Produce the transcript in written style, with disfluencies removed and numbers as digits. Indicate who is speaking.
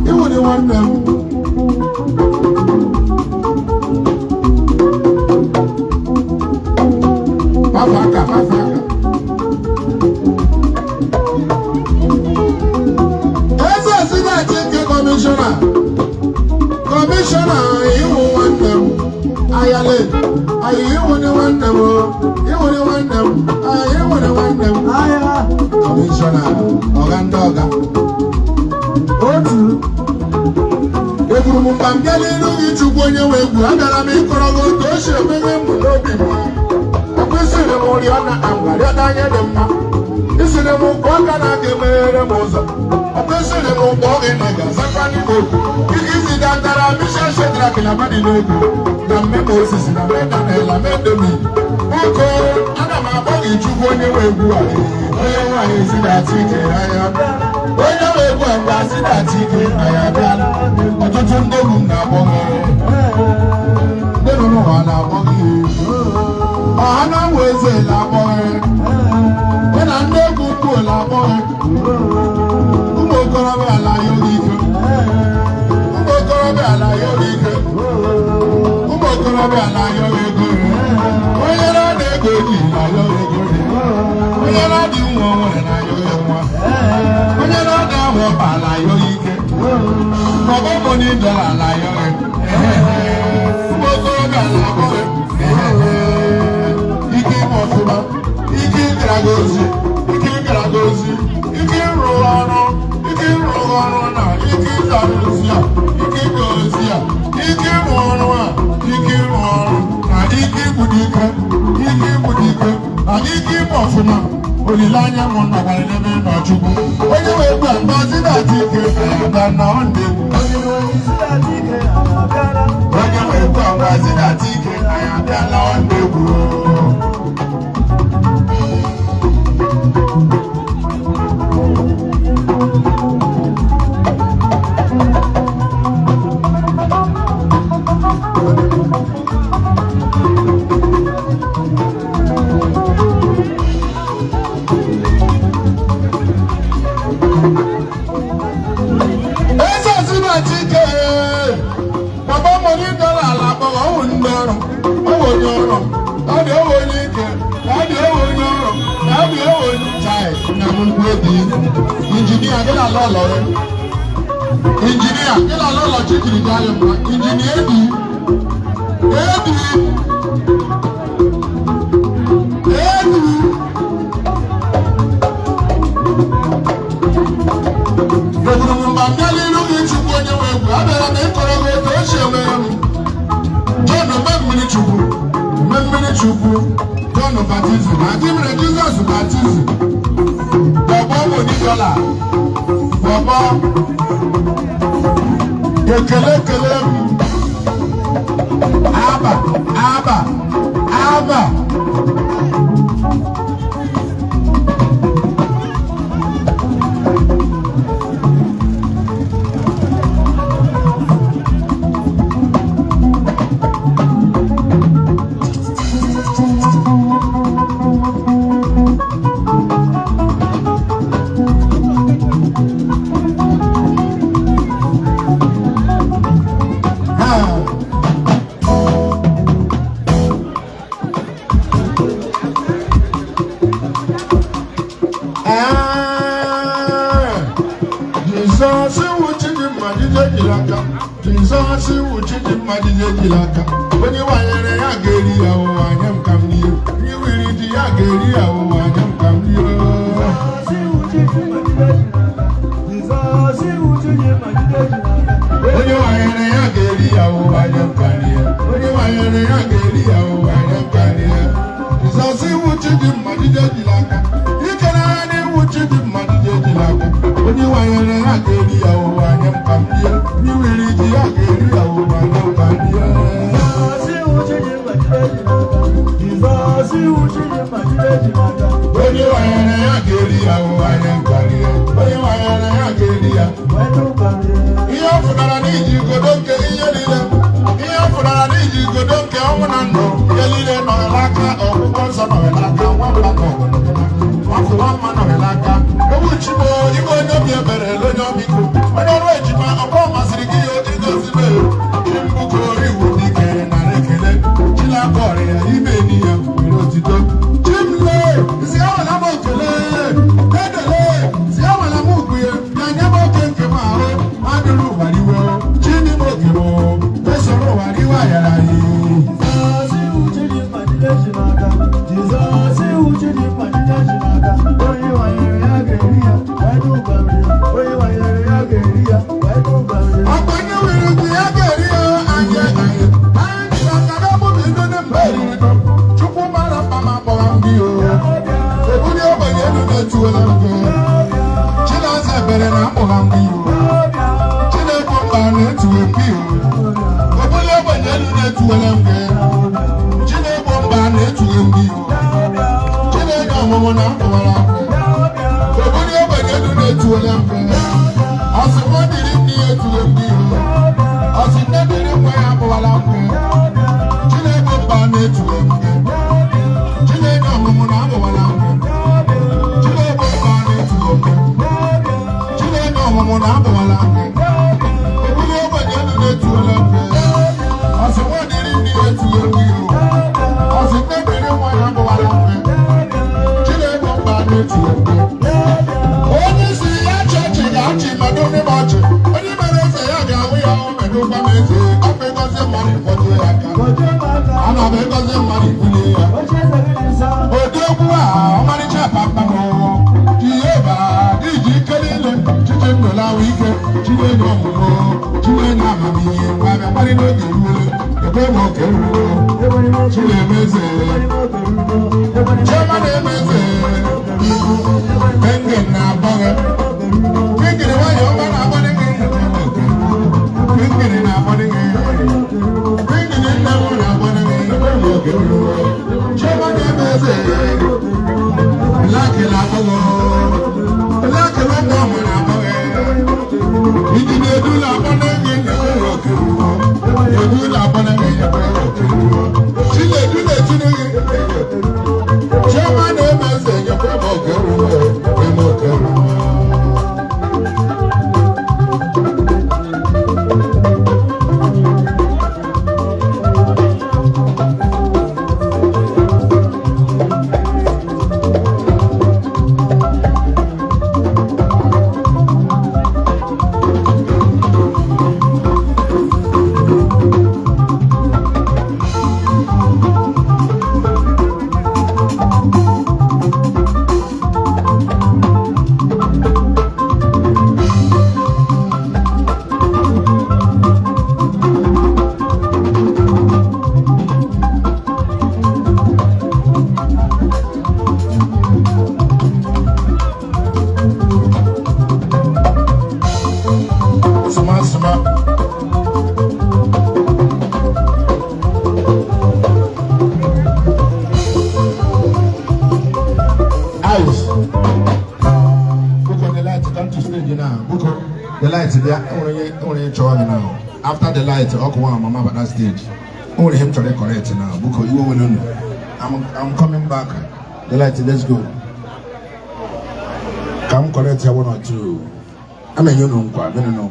Speaker 1: Iwu Nwannem. Mafaka. Eze Sinachike Commissioner Iwu Nwannem. Ayale. Iwu Nwannem. Iwu Nwannem. Iwu Nwannem. Commissioner Ogandoga. Otu. Egwuru m mgba m bịa n'ilu gị Chukwu onye nwe egwu agara m ịkọrọ gị otu o si emeghe mbụ n'obi m. Ọkpụsịrị m oriọna agwarịọna anya dị mma. Isiri m ụkwụ aka na-aga emeghere m ụzọ. Ọkpụsịrị m ụkwụ oge na ga-azakwa n'igwe okwu. Ike isi dantara Bishọp Shedrack na Madi n'egwu. Na mmemme osisi na mmemme na-ela mendomi. Nwoke ana m akpọ gị Chukwu onye nwe egwu a. Onye nwaanyị si na-atụ ike anya. Onye nwe egwu a mgbe asị na-atụ ike anya abịala. Ọtụtụ ndị egwu na-akpọ gị. Ndị nọ n'ụwa na-akpọ gị. Ọha na-amụ eze na-akpọ gị. Na ndị egwu ukwu na-akpọ gị. Ụmụ okorobịa ala ya oge ike. Ụmụ okorobịa ala ya oge ike. Ụmụ okorobịa ala ya oge ego. Onye na-ada ego eji na ya oge ego. Onye na-adị nwa ọhụrụ na ya oge nwa. Onye na-ada ahụ ọba ala ya oge ike. Ọgbọgbọ n'ịdọla ala ya oge. Ụmụ okorobịa na-akpọ gị. Ike ime ọfụma. Ike ịgara gị ozi. Ike ịgara gị ozi. Ike ịrụ ọrụ. Ike ịrụ ọrụ na ike ịzara ozi a. Ike ịga ozi a. Ike ịrụ ọrụ a. Ike ịrụ ọrụ na ike igbudo ike. Ike igbudo ike na ike ime ọfụma. Olileanya m nọkwara n'ebe nọ Chukwu. Onye wee gwa Ngozi na-atụ ike aga na ọ ndị egwu. Onye wee gwa Ngozi na-atụ ike aga na ọ ndị egwu. Engineer, get a lot of engineer, get a lot of chicken Italian. Engineer, John of baptism. I give me Jesus of baptism. Baba Monicola. Baba. Ekele. Abba. When you want to get here, I am come here. You will eat the Agari, I am come here. When you want to get here, I am come here. When you want to get here, I am come here. It's all see what you did, my Dilaka. You can add what you did, my Dilaka. When you want to get here, I am come here. You will eat the Agari, I am come here. When you are in a Galia, I am carrier. When you are in a Galia, you offer that I need you, go don't get in your leader. You offer that I need you, go don't get on and no. Your leader, no laka, or one son of a laka, one man of one man of a laka. Go with you, you go to be a better, learn your people. When I read you, na-etuwele mbe Chineke mba na-etuwe mbe Chineke ọmụmụ na akọwara obodo ogbenye elu na-etuwele mbe ọsịmọ dịrị ndị etuwe mbe ọsị nne dịrị nwa ya akọwara mbe Chineke mba na-etuwe mbe Chineke ọmụmụ na akọwara mbe Chineke mba na-etuwe mbe Chineke ọmụmụ na akọwara mbe obodo ogbenye elu na-etuwele mbe ọsịmọ dịrị ndị etuwe mbe ọsị nne dịrị nwa ya akọwara mbe Chineke mba na-etuwe mbe onye isi ya chọọchị ga-achị mmadụ n'ime ọchị onye mere eze ya ga-ahụ ya ọmedụ gwa m eze ọ bụ ịgọzi mmadụ ịkpọtụ ya aka ana m ịgọzi mmadụ ibulie ya odogwu a ọmarịcha papa m Jehova iji ike niile chiche ndụlawa ike Chineke ọmụmụ Chineke amamihe ngwa bịa kparị n'oge ruole ebe m oke ruo Chinemeze Chioma na-emeze Pengen na-abọghị Pingiri nwanyị ọma na-agbadị gị Pingiri na-agbadị gị Pingiri nne m na-agbadị gị ebe m oke ruo Chioma na-emeze Blaki na-abọghị Blaki na-abọ ọmụ na-abọghị Iji na-edu na-agbadị gị ebe m oke ruo Edu na-agbadị gị ebe m oke ruo Chinedu na-etiri gị Chioma na-emeze nyekwa m oke ruo ebe m oke ruo The lights there, only show me now. After the light, Oku Nwamama at that stage. Only him trying to correct now. Because you will know. I'm coming back. The light, let's go. Come correct here 1 or 2. I mean, you know, no.